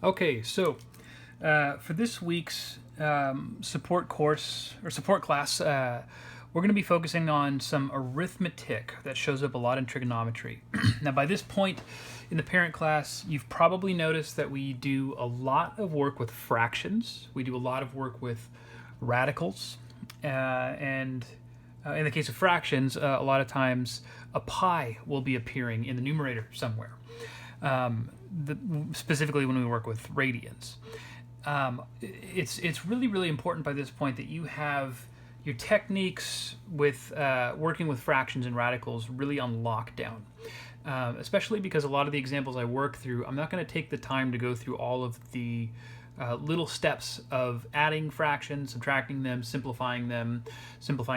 Okay, so for this week's support course or support class, we're going to be focusing on some arithmetic that shows up a lot in trigonometry. Now, by this point in the parent class, you've probably noticed that we do a lot of work with fractions. We do a lot of work with radicals, and in the case of fractions, a lot of times a pi will be appearing in the numerator somewhere. Specifically when we work with radians. It's really important by this point that you have your techniques with working with fractions and radicals really on lockdown. Especially because a lot of the examples I work through, I'm not going to take the time to go through all of the little steps of adding fractions, subtracting them, simplifying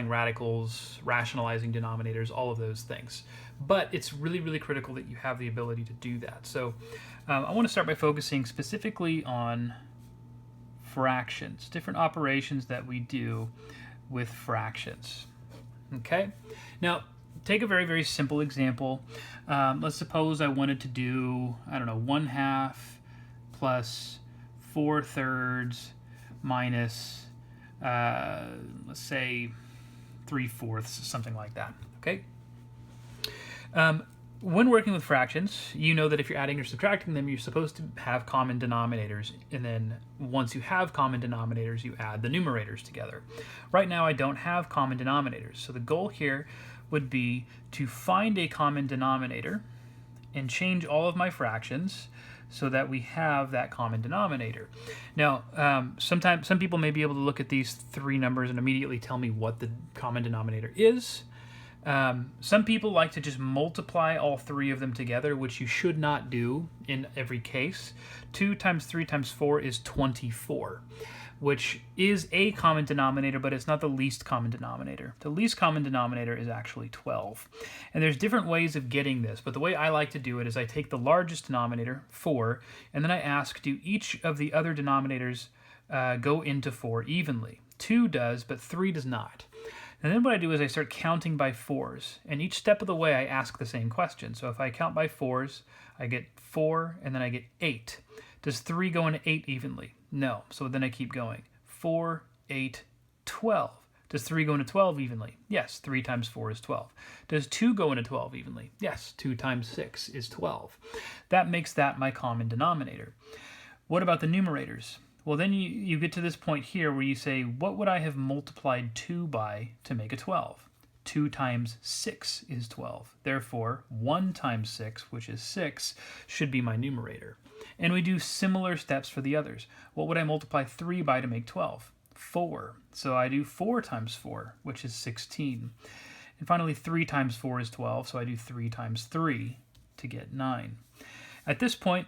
radicals, rationalizing denominators, all of those things. But it's really critical that you have the ability to do that. So I want to start by focusing specifically on fractions, different operations that we do with fractions. Okay? Now, take a very simple example. Let's suppose I wanted to do, 1/2 plus 4/3 minus, let's say, 3/4, something like that. Okay? When working with fractions, you know that if you're adding or subtracting them, you're supposed to have common denominators, and then once you have common denominators, you add the numerators together. Right now, I don't have common denominators, so the goal here would be to find a common denominator and change all of my fractions so that we have that common denominator. Now, sometimes some people may be able to look at these three numbers and immediately tell me what the common denominator is. Some people like to just multiply all three of them together, which you should not do in every case. 2 times 3 times 4 is 24, which is a common denominator, but it's not the least common denominator. The least common denominator is actually 12. And there's different ways of getting this, but the way I like to do it is I take the largest denominator, 4, and then I ask, do each of the other denominators go into 4 evenly? 2 does, but 3 does not. And then what I do is I start counting by 4s, and each step of the way I ask the same question. So if I count by 4s, I get 4, and then I get 8. Does 3 go into 8 evenly? No. So then I keep going. 4, 8, 12. Does 3 go into 12 evenly? Yes. 3 times 4 is 12. Does 2 go into 12 evenly? Yes. 2 times 6 is 12. That makes that my common denominator. What about the numerators? Well, then you get to this point here where you say, what would I have multiplied 2 by to make a 12? 2 times 6 is 12. Therefore, 1 times 6, which is 6, should be my numerator. And we do similar steps for the others. What would I multiply 3 by to make 12? 4. So I do 4 times 4, which is 16. And finally, 3 times 4 is 12, so I do 3 times 3 to get 9. At this point,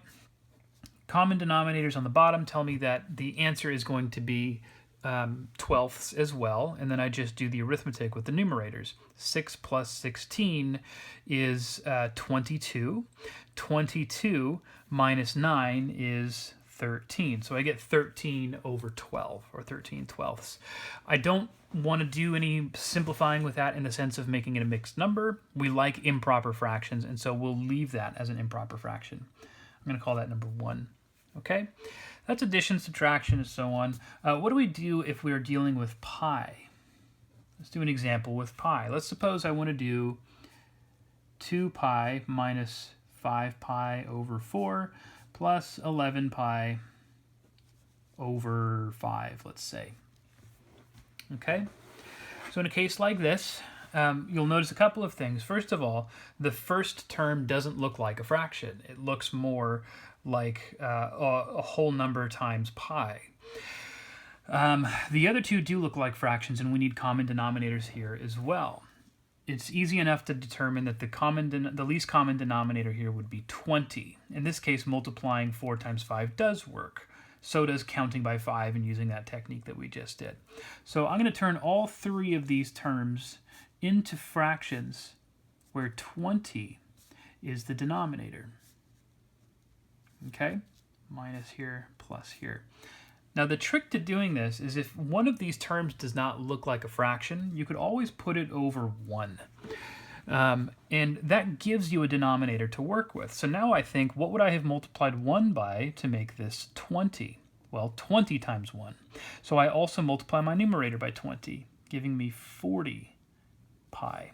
common denominators on the bottom tell me that the answer is going to be 12ths as well, and then I just do the arithmetic with the numerators. 6 plus 16 is 22. 22 minus 9 is 13. So I get 13 over 12, or 13 twelfths. I don't want to do any simplifying with that in the sense of making it a mixed number. We like improper fractions, and so we'll leave that as an improper fraction. I'm going to call that number 1. Okay? That's addition, subtraction, and so on. What do we do if we are dealing with pi? Let's do an example with pi. Let's suppose I want to do 2 pi minus 5 pi over 4 plus 11 pi over 5, let's say. Okay? So in a case like this, you'll notice a couple of things. First of all, the first term doesn't look like a fraction. It looks more like a whole number times pi. The other two do look like fractions, and we need common denominators here as well. It's easy enough to determine that the least common denominator here would be 20. In this case, multiplying 4 times 5 does work. So does counting by 5 and using that technique that we just did. So I'm going to turn all three of these terms into fractions where 20 is the denominator. Okay? Minus here, plus here. Now the trick to doing this is if one of these terms does not look like a fraction, you could always put it over 1. And that gives you a denominator to work with. So now I think, what would I have multiplied 1 by to make this 20? Well, 20 times 1. So I also multiply my numerator by 20, giving me 40 pi.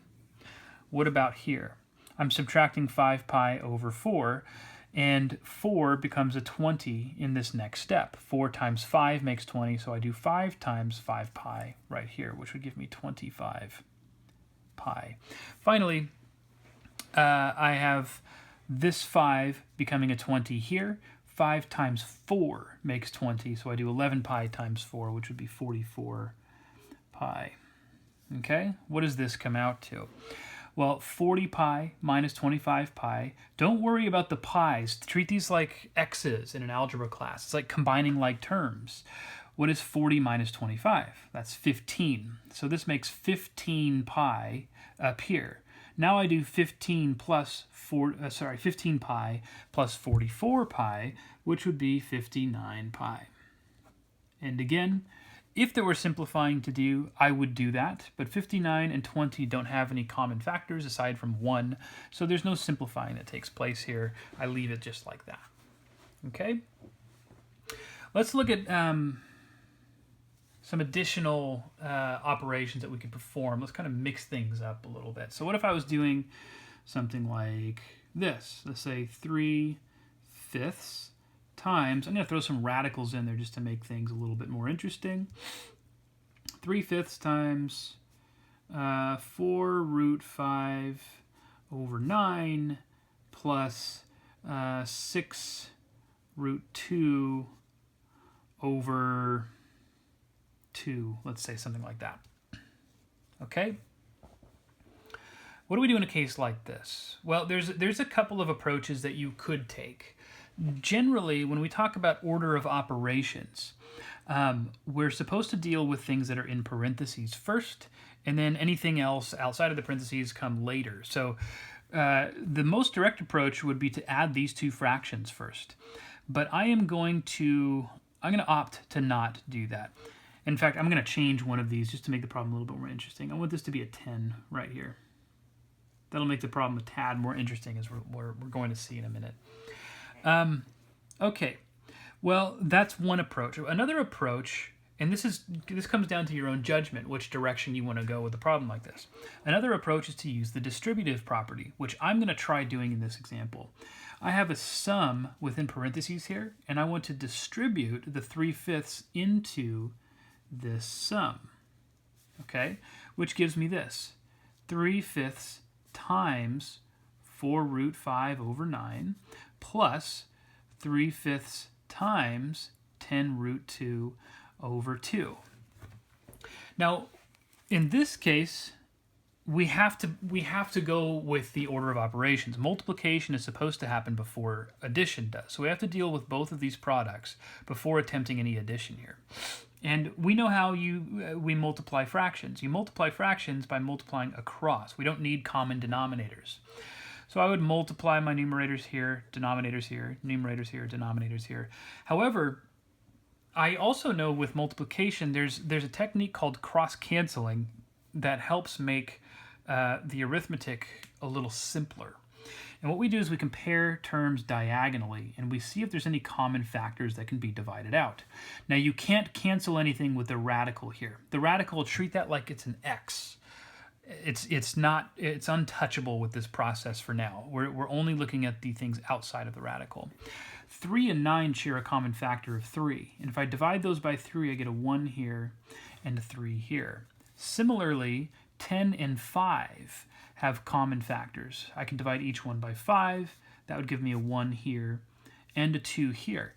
What about here? I'm subtracting 5 pi over 4, and 4 becomes a 20 in this next step. 4 times 5 makes 20, so I do 5 times 5 pi right here, which would give me 25 pi. Finally, I have this 5 becoming a 20 here. 5 times 4 makes 20, so I do 11 pi times 4, which would be 44 pi. Okay, what does this come out to? Well, 40 pi minus 25 pi. Don't worry about the pi's. Treat these like x's in an algebra class. It's like combining like terms. What is 40 minus 25? That's 15. So this makes 15 pi up here. Now I do 15 pi plus 44 pi, which would be 59 pi. And again, if there were simplifying to do, I would do that, but 59 and 20 don't have any common factors aside from 1, so there's no simplifying that takes place here. I leave it just like that. Okay? Let's look at some additional operations that we could perform. Let's kind of mix things up a little bit. So what if I was doing something like this? Let's say 3/5 times, I'm going to throw some radicals in there just to make things a little bit more interesting. 3/5 times 4 root 5 over 9 plus 6 root 2 over 2. Let's say something like that. Okay? What do we do in a case like this? Well, there's a couple of approaches that you could take. Generally, when we talk about order of operations, we're supposed to deal with things that are in parentheses first, and then anything else outside of the parentheses come later. So the most direct approach would be to add these two fractions first. But I'm going to opt to not do that. In fact, I'm going to change one of these just to make the problem a little bit more interesting. I want this to be a 10 right here. That'll make the problem a tad more interesting, as we're going to see in a minute. Okay, well, that's one approach. Another approach, and this comes down to your own judgment, which direction you want to go with a problem like this. Another approach is to use the distributive property, which I'm going to try doing in this example. I have a sum within parentheses here, and I want to distribute the 3/5 into this sum, okay, which gives me this, 3/5 times 4 root 5 over 9 plus 3/5 times 10 root 2 over 2. Now, in this case, we have to go with the order of operations. Multiplication is supposed to happen before addition does. So we have to deal with both of these products before attempting any addition here. And we know how we multiply fractions. You multiply fractions by multiplying across. We don't need common denominators. So I would multiply my numerators here, denominators here, numerators here, denominators here. However, I also know with multiplication, there's a technique called cross-canceling that helps make the arithmetic a little simpler. And what we do is we compare terms diagonally, and we see if there's any common factors that can be divided out. Now, you can't cancel anything with the radical here. The radical, treat that like it's an x. It's untouchable with this process for now. We're only looking at the things outside of the radical. 3 and 9 share a common factor of 3. And if I divide those by 3, I get a 1 here and a 3 here. Similarly, 10 and 5 have common factors. I can divide each one by 5. That would give me a 1 here and a 2 here.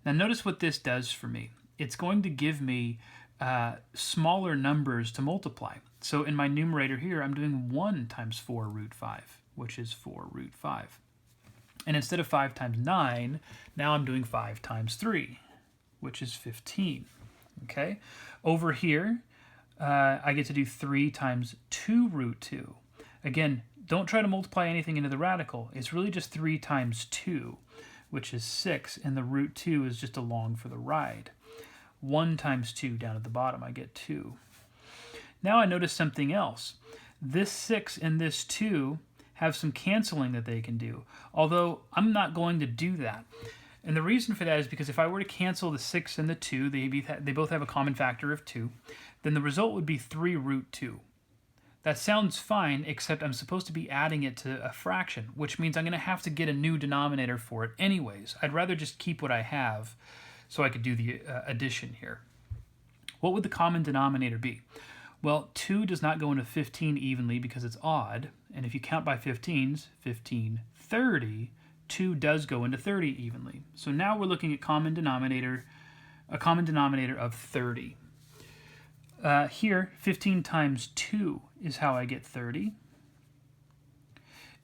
Now notice what this does for me. It's going to give me smaller numbers to multiply. So in my numerator here, I'm doing 1 times 4 root 5, which is 4 root 5. And instead of 5 times 9, now I'm doing 5 times 3, which is 15. Okay? Over here, I get to do 3 times 2 root 2. Again, don't try to multiply anything into the radical. It's really just 3 times 2, which is 6, and the root 2 is just along for the ride. 1 times 2 down at the bottom, I get 2. Now I notice something else. this 6 and this 2 have some canceling that they can do, although I'm not going to do that. And the reason for that is because if I were to cancel the 6 and the 2, they both have a common factor of 2, then the result would be 3 root 2. That sounds fine, except I'm supposed to be adding it to a fraction, which means I'm going to have to get a new denominator for it anyways. I'd rather just keep what I have so I could do the addition here. What would the common denominator be? Well, 2 does not go into 15 evenly because it's odd, and if you count by 15s, 15, 30, 2 does go into 30 evenly. So now we're looking at a common denominator of 30. Here, 15 times 2 is how I get 30.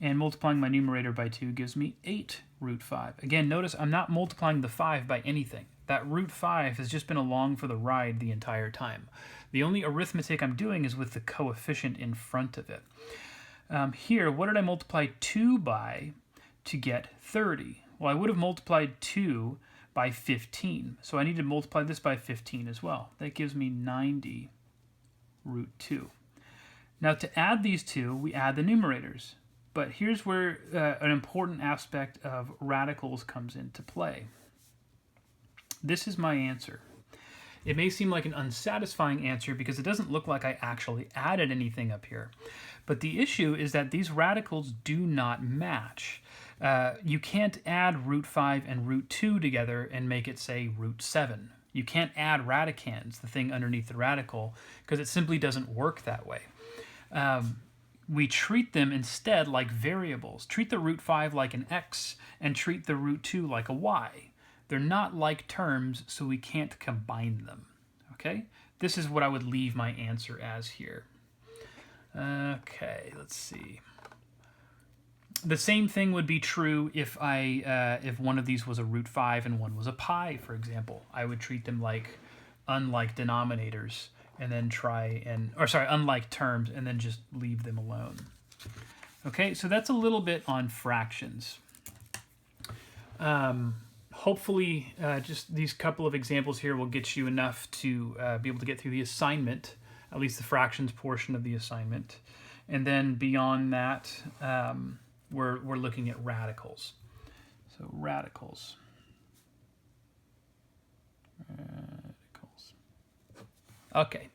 And multiplying my numerator by 2 gives me 8 root 5. Again, notice I'm not multiplying the 5 by anything. That root 5 has just been along for the ride the entire time. The only arithmetic I'm doing is with the coefficient in front of it. Here, what did I multiply 2 by to get 30? Well, I would have multiplied 2 by 15. So I need to multiply this by 15 as well. That gives me 90 root 2. Now to add these two, we add the numerators. But here's where an important aspect of radicals comes into play. This is my answer. It may seem like an unsatisfying answer because it doesn't look like I actually added anything up here. But the issue is that these radicals do not match. You can't add root 5 and root 2 together and make it, say, root 7. You can't add radicands, the thing underneath the radical, because it simply doesn't work that way. We treat them instead like variables. Treat the root 5 like an x and treat the root 2 like a y. They're not like terms, so we can't combine them. Okay? This is what I would leave my answer as here. Okay, let's see. The same thing would be true if if one of these was a root 5 and one was a pi, for example. I would treat them like unlike denominators and then unlike terms and then just leave them alone. Okay, so that's a little bit on fractions. Hopefully, just these couple of examples here will get you enough to be able to get through the assignment, at least the fractions portion of the assignment. And then beyond that, we're looking at radicals. So radicals. Okay.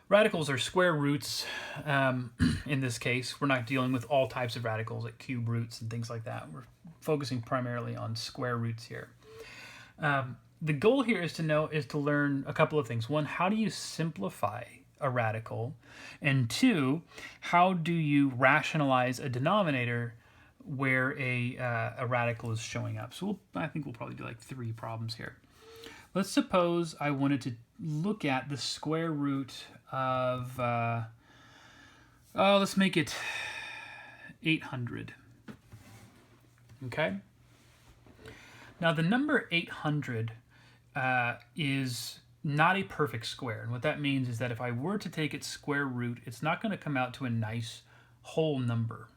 Radicals are square roots. In this case, we're not dealing with all types of radicals like cube roots and things like that. We're focusing primarily on square roots here. The goal here is to learn a couple of things. One, how do you simplify a radical? And two, how do you rationalize a denominator where a radical is showing up? So I think we'll probably do like 3 problems here. Let's suppose I wanted to look at the square root of, let's make it 800. Okay? Now the number 800 is not a perfect square. And what that means is that if I were to take its square root, it's not going to come out to a nice whole number.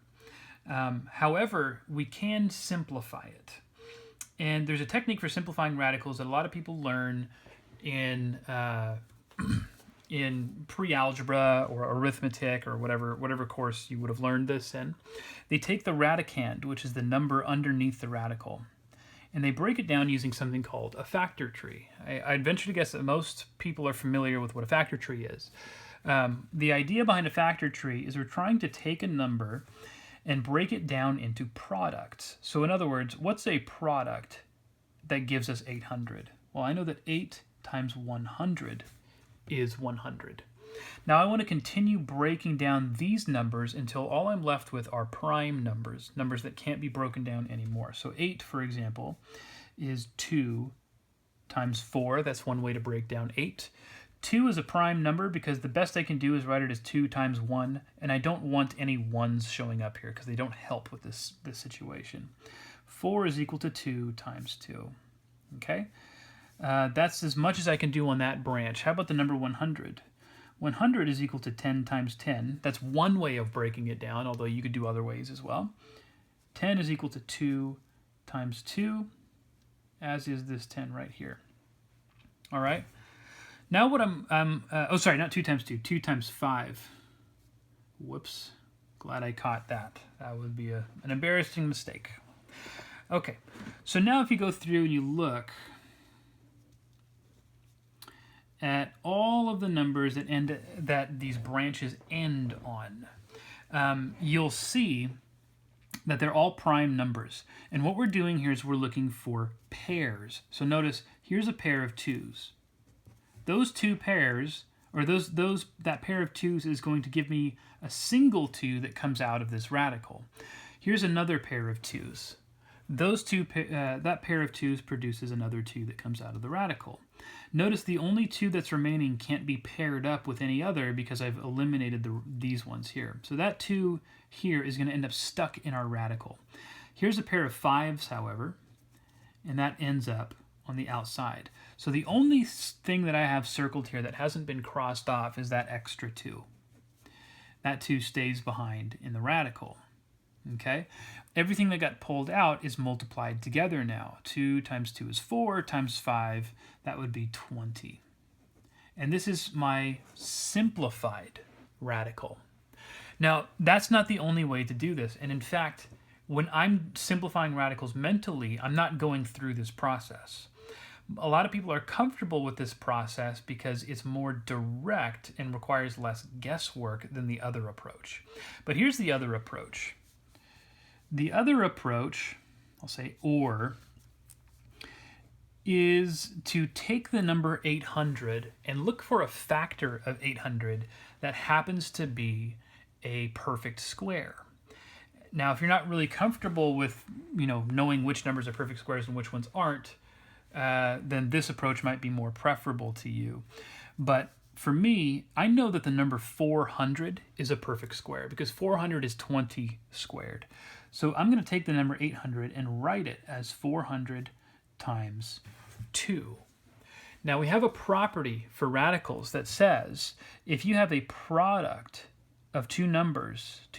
However, we can simplify it. And there's a technique for simplifying radicals that a lot of people learn in pre-algebra or arithmetic or whatever course you would have learned this in. They take the radicand, which is the number underneath the radical, and they break it down using something called a factor tree. I'd venture to guess that most people are familiar with what a factor tree is. The idea behind a factor tree is we're trying to take a number and break it down into products. So in other words, what's a product that gives us 800? Well, I know that 8 times 100 is 100. Now I want to continue breaking down these numbers until all I'm left with are prime numbers, numbers that can't be broken down anymore. So 8, for example, is 2 times 4. That's one way to break down 8. 2 is a prime number because the best I can do is write it as 2 times 1, and I don't want any 1s showing up here because they don't help with this situation. 4 is equal to 2 times 2. Okay? That's as much as I can do on that branch. How about the number 100? 100 is equal to 10 times 10. That's one way of breaking it down, although you could do other ways as well. 10 is equal to 2 times 2, as is this 10 right here. All right? Now what not 2 times 2, 2 times 5. Whoops. Glad I caught that. That would be an embarrassing mistake. Okay, so now if you go through and you look at all of the numbers that these branches end on, you'll see that they're all prime numbers. And what we're doing here is we're looking for pairs. So notice, here's a pair of 2's. Those two pairs, or that pair of 2's is going to give me a single 2 that comes out of this radical. Here's another pair of 2's. That pair of 2's produces another 2 that comes out of the radical. Notice the only 2 that's remaining can't be paired up with any other because I've eliminated these ones here. So that 2 here is going to end up stuck in our radical. Here's a pair of 5's, however, and that ends up on the outside. So the only thing that I have circled here that hasn't been crossed off is that extra 2. That 2 stays behind in the radical. Okay? Everything that got pulled out is multiplied together now. 2 times 2 is 4 times 5, that would be 20. And this is my simplified radical. Now, that's not the only way to do this. And in fact, when I'm simplifying radicals mentally, I'm not going through this process. A lot of people are comfortable with this process because it's more direct and requires less guesswork than the other approach. But here's the other approach. The other approach, I'll say or, is to take the number 800 and look for a factor of 800 that happens to be a perfect square. Now, if you're not really comfortable with, knowing which numbers are perfect squares and which ones aren't, then this approach might be more preferable to you. But for me, I know that the number 400 is a perfect square because 400 is 20 squared. So I'm going to take the number 800 and write it as 400 times 2. Now we have a property for radicals that says if you have a product of two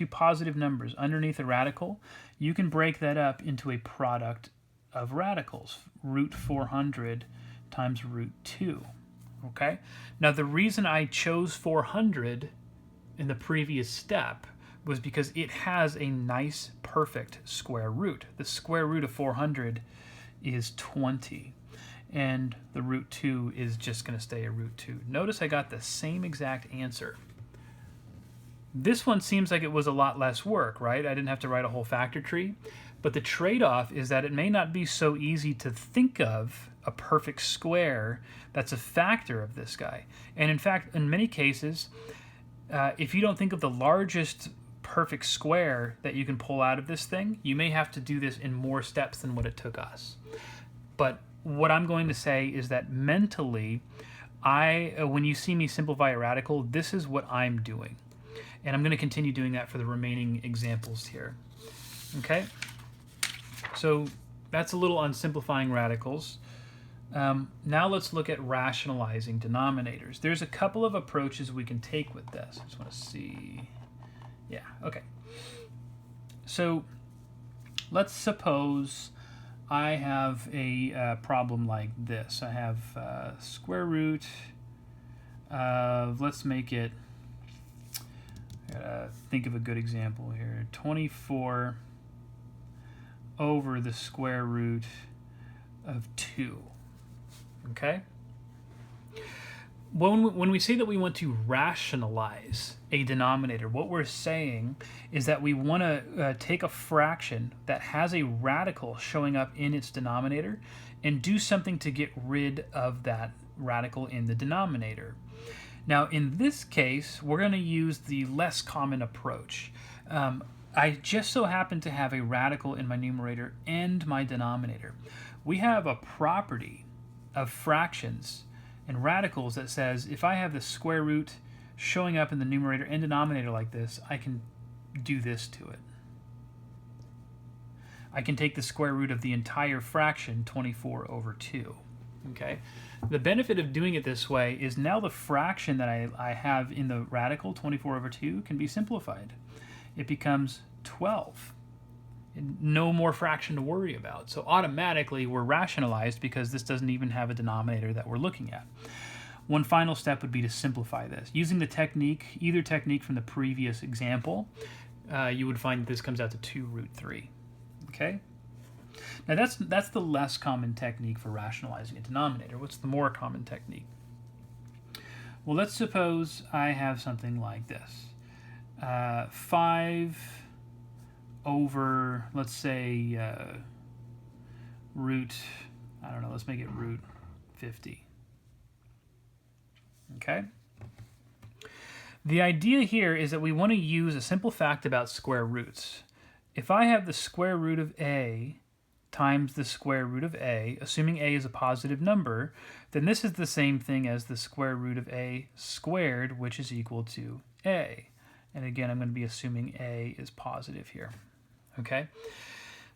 positive numbers underneath a radical, you can break that up into a product of radicals, root 400 times root 2. Okay? Now the reason I chose 400 in the previous step was because it has a nice perfect square root. The square root of 400 is 20, and the root 2 is just going to stay a root 2. Notice I got the same exact answer. This one seems like it was a lot less work, right? I didn't have to write a whole factor tree, but the trade-off is that it may not be so easy to think of a perfect square that's a factor of this guy. And in fact, in many cases, if you don't think of the largest perfect square that you can pull out of this thing, you may have to do this in more steps than what it took us. But what I'm going to say is that mentally, when you see me simplify a radical, this is what I'm doing. And I'm going to continue doing that for the remaining examples here. Okay? So that's a little on simplifying radicals. Now let's look at rationalizing denominators. There's a couple of approaches we can take with this. I just want to see. Yeah, okay. So let's suppose I have a problem like this. I have square root of, let's make it, think of a good example here, 24 over the square root of 2. Okay? When we say that we want to rationalize a denominator, what we're saying is that we want to take a fraction that has a radical showing up in its denominator and do something to get rid of that radical in the denominator. Now, in this case, we're going to use the less common approach. I just so happen to have a radical in my numerator and my denominator. We have a property of fractions and radicals that says if I have the square root showing up in the numerator and denominator like this, I can do this to it. I can take the square root of the entire fraction, 24 over 2. Okay? The benefit of doing it this way is now the fraction that I have in the radical, 24 over 2, can be simplified. It becomes 12. No more fraction to worry about. So automatically we're rationalized because this doesn't even have a denominator that we're looking at. One final step would be to simplify this. Using the technique, either technique from the previous example, you would find that this comes out to 2 root 3. Okay? Now that's the less common technique for rationalizing a denominator. What's the more common technique? Well, let's suppose I have something like this. 5 over, let's say, root, I don't know, let's make it root 50. Okay? The idea here is that we want to use a simple fact about square roots. If I have the square root of a times the square root of a, assuming a is a positive number, then this is the same thing as the square root of a squared, which is equal to a. And again, I'm going to be assuming a is positive here. Okay?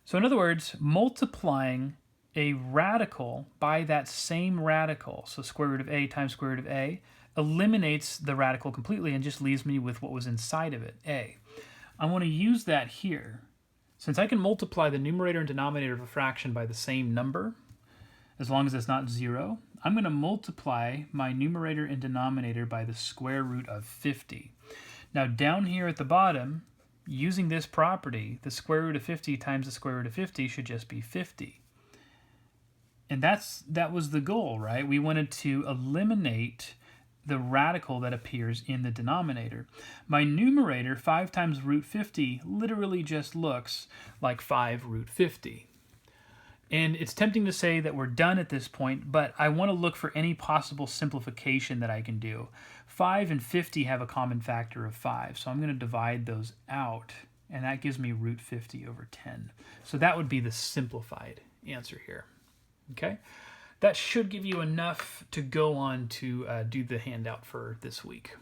So in other words, multiplying a radical by that same radical, so square root of a times square root of a, eliminates the radical completely and just leaves me with what was inside of it, a. I want to use that here. Since I can multiply the numerator and denominator of a fraction by the same number, as long as it's not 0, I'm going to multiply my numerator and denominator by the square root of 50. Now down here at the bottom, using this property, the square root of 50 times the square root of 50 should just be 50. And that was the goal, right? We wanted to eliminate the radical that appears in the denominator. My numerator, 5 times root 50, literally just looks like 5 root 50. And it's tempting to say that we're done at this point, but I want to look for any possible simplification that I can do. 5 and 50 have a common factor of 5, so I'm going to divide those out, and that gives me root 50 over 10. So that would be the simplified answer here. Okay? That should give you enough to go on to do the handout for this week.